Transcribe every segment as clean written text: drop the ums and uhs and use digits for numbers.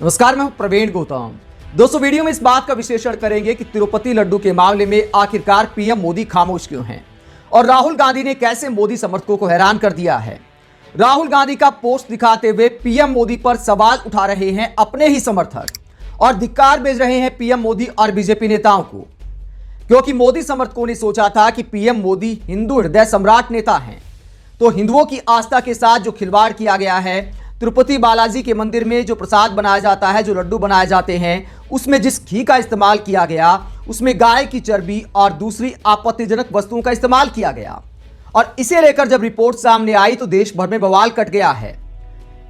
नमस्कार, मैं हूं प्रवीण गौतम। दोस्तों, वीडियो में इस बात का विश्लेषण करेंगे कि तिरुपति लड्डू के मामले में आखिरकार पीएम मोदी खामोश क्यों हैं और राहुल गांधी ने कैसे मोदी समर्थकों को हैरान कर दिया है। राहुल गांधी का पोस्ट दिखाते हुए पीएम मोदी पर सवाल उठा रहे हैं अपने ही समर्थक और धिक्कार भेज रहे हैं पीएम मोदी और बीजेपी नेताओं को, क्योंकि मोदी समर्थकों ने सोचा था कि पीएम मोदी हिंदू हृदय सम्राट नेता हैं, तो हिंदुओं की आस्था के साथ जो खिलवाड़ किया गया है, तिरुपति बालाजी के मंदिर में जो प्रसाद बनाया जाता है, जो लड्डू बनाए जाते हैं, उसमें जिस घी का इस्तेमाल किया गया, उसमें गाय की चर्बी और दूसरी आपत्तिजनक वस्तुओं का इस्तेमाल किया गया। और इसे लेकर जब रिपोर्ट सामने आई तो देश भर में बवाल कट गया है।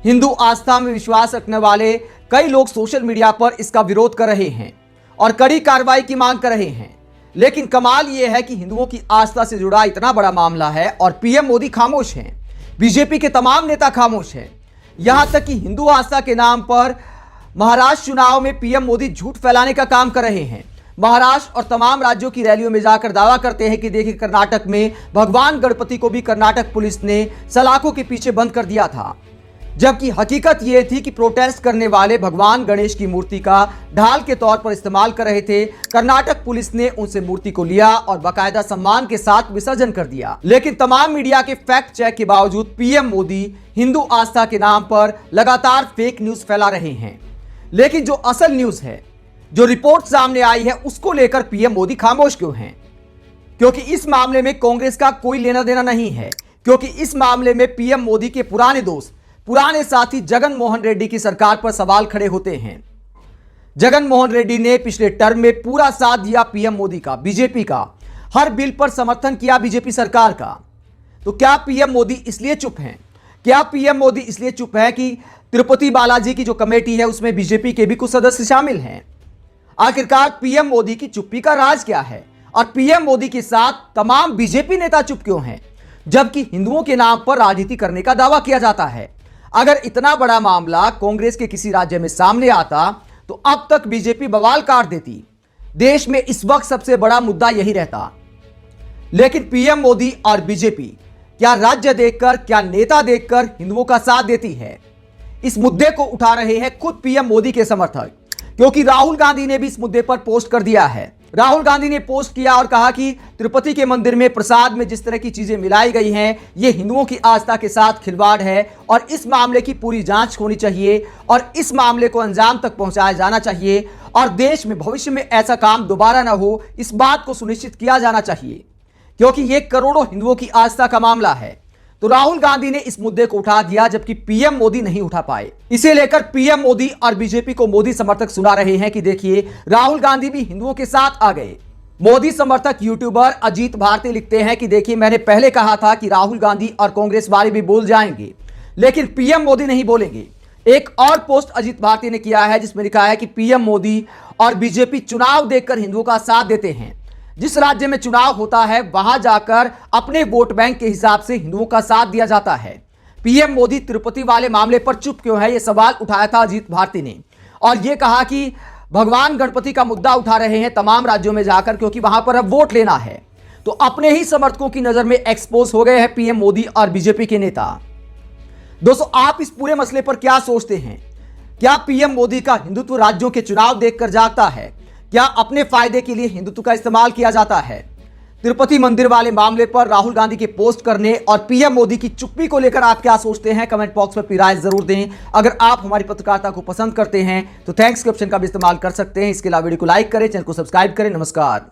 हिंदू आस्था में विश्वास रखने वाले कई लोग सोशल मीडिया पर इसका विरोध कर रहे हैं और कड़ी कार्रवाई की मांग कर रहे हैं। लेकिन कमाल यह है कि हिंदुओं की आस्था से जुड़ा इतना बड़ा मामला है और पीएम मोदी खामोश हैं, बीजेपी के तमाम नेता खामोश हैं। यहां तक कि हिंदू आस्था के नाम पर महाराष्ट्र चुनाव में पीएम मोदी झूठ फैलाने का काम कर रहे हैं। महाराष्ट्र और तमाम राज्यों की रैलियों में जाकर दावा करते हैं कि देखिए, कर्नाटक में भगवान गणपति को भी कर्नाटक पुलिस ने सलाखों के पीछे बंद कर दिया था, जबकि हकीकत यह थी कि प्रोटेस्ट करने वाले भगवान गणेश की मूर्ति का ढाल के तौर पर इस्तेमाल कर रहे थे। कर्नाटक पुलिस ने उनसे मूर्ति को लिया और बाकायदा सम्मान के साथ विसर्जन कर दिया। लेकिन तमाम मीडिया के फैक्ट चेक के बावजूद पीएम मोदी हिंदू आस्था के नाम पर लगातार फेक न्यूज फैला रहे हैं। लेकिन जो असल न्यूज है, जो रिपोर्ट सामने आई है, उसको लेकर पीएम मोदी खामोश क्यों हैं? क्योंकि इस मामले में कांग्रेस का कोई लेना देना नहीं है, क्योंकि इस मामले में पीएम मोदी के पुराने दोस्त, पुराने साथी जगन मोहन रेड्डी की सरकार पर सवाल खड़े होते हैं। जगन मोहन रेड्डी ने पिछले टर्म में पूरा साथ दिया पीएम मोदी का, बीजेपी का, हर बिल पर समर्थन किया बीजेपी सरकार का। तो क्या पीएम मोदी इसलिए चुप हैं? क्या पीएम मोदी इसलिए चुप है कि तिरुपति बालाजी की जो कमेटी है उसमें बीजेपी के भी कुछ सदस्य शामिल हैं? आखिरकार पीएम मोदी की चुप्पी का राज क्या है और पीएम मोदी के साथ तमाम बीजेपी नेता चुप क्यों हैं, जबकि हिंदुओं के नाम पर राजनीति करने का दावा किया जाता है? अगर इतना बड़ा मामला कांग्रेस के किसी राज्य में सामने आता तो अब तक बीजेपी बवाल काट देती। देश में इस वक्त सबसे बड़ा मुद्दा यही रहता। लेकिन पीएम मोदी और बीजेपी क्या राज्य देखकर, क्या नेता देखकर हिंदुओं का साथ देती है? इस मुद्दे को उठा रहे हैं खुद पीएम मोदी के समर्थक, क्योंकि राहुल गांधी ने भी इस मुद्दे पर पोस्ट कर दिया है। राहुल गांधी ने पोस्ट किया और कहा कि तिरुपति के मंदिर में प्रसाद में जिस तरह की चीजें मिलाई गई हैं, ये हिंदुओं की आस्था के साथ खिलवाड़ है और इस मामले की पूरी जांच होनी चाहिए और इस मामले को अंजाम तक पहुंचाया जाना चाहिए और देश में भविष्य में ऐसा काम दोबारा ना हो, इस बात को सुनिश्चित किया जाना चाहिए, क्योंकि ये करोड़ों हिंदुओं की आस्था का मामला है। तो राहुल गांधी ने इस मुद्दे को उठा दिया, जबकि पीएम मोदी नहीं उठा पाए। इसे लेकर पीएम मोदी और बीजेपी को मोदी समर्थक सुना रहे हैं कि देखिए, राहुल गांधी भी हिंदुओं के साथ आ गए। मोदी समर्थक यूट्यूबर अजीत भारती लिखते हैं कि देखिए, मैंने पहले कहा था कि राहुल गांधी और कांग्रेस वाले भी बोल जाएंगे, लेकिन पीएम मोदी नहीं बोलेंगे। एक और पोस्ट अजीत भारती ने किया है जिसमें लिखा है कि पीएम मोदी और बीजेपी चुनाव देखकर हिंदुओं का साथ देते हैं। जिस राज्य में चुनाव होता है वहां जाकर अपने वोट बैंक के हिसाब से हिंदुओं का साथ दिया जाता है। पीएम मोदी तिरुपति वाले मामले पर चुप क्यों है, यह सवाल उठाया था अजीत भारती ने और यह कहा कि भगवान गणपति का मुद्दा उठा रहे हैं तमाम राज्यों में जाकर, क्योंकि वहां पर अब वोट लेना है। तो अपने ही समर्थकों की नजर में एक्सपोज हो गए हैं पीएम मोदी और बीजेपी के नेता। दोस्तों, आप इस पूरे मसले पर क्या सोचते हैं? क्या पीएम मोदी का हिंदुत्व राज्यों के चुनाव देखकर जागता है? क्या अपने फायदे के लिए हिंदुत्व का इस्तेमाल किया जाता है? तिरुपति मंदिर वाले मामले पर राहुल गांधी के पोस्ट करने और पीएम मोदी की चुप्पी को लेकर आप क्या सोचते हैं? कमेंट बॉक्स में अपनी राय जरूर दें। अगर आप हमारी पत्रकारिता को पसंद करते हैं तो थैंक्स के ऑप्शन का भी इस्तेमाल कर सकते हैं। इसके अलावा वीडियो को लाइक करें, चैनल को सब्सक्राइब करें। नमस्कार।